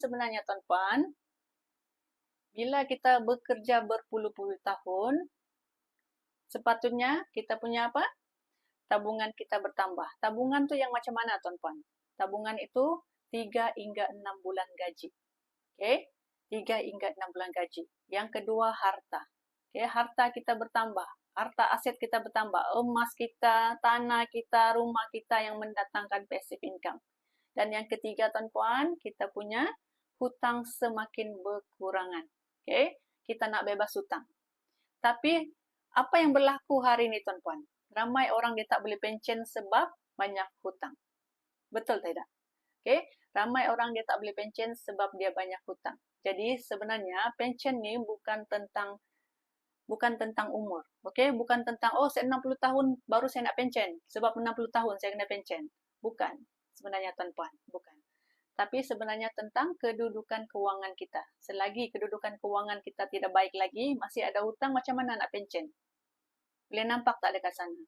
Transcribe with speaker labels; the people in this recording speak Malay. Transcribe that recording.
Speaker 1: sebenarnya tuan-puan, bila kita bekerja berpuluh-puluh tahun, sepatutnya kita punya apa? Tabungan kita bertambah. Tabungan tu yang macam mana tuan-puan? Tabungan itu 3 hingga 6 bulan gaji. Okey? 3 hingga 6 bulan gaji. Yang kedua, harta. Okey, harta kita bertambah. Harta aset kita bertambah. Emas kita, tanah kita, rumah kita yang mendatangkan passive income. Dan yang ketiga tuan-puan, kita punya hutang semakin berkurangan. Okey? Kita nak bebas hutang. Tapi apa yang berlaku hari ini tuan-puan? Ramai orang dia tak boleh pencen sebab banyak hutang. Betul tidak? Okey, ramai orang dia tak boleh pencen sebab dia banyak hutang. Jadi sebenarnya pencen ni bukan tentang umur. Okey, bukan tentang saya 60 tahun baru saya nak pencen sebab 60 tahun saya kena pencen. Bukan. Sebenarnya tuan-puan, bukan. Tapi sebenarnya tentang kedudukan kewangan kita. Selagi kedudukan kewangan kita tidak baik lagi, masih ada hutang, macam mana nak pencen? Boleh nampak tak dekat sana?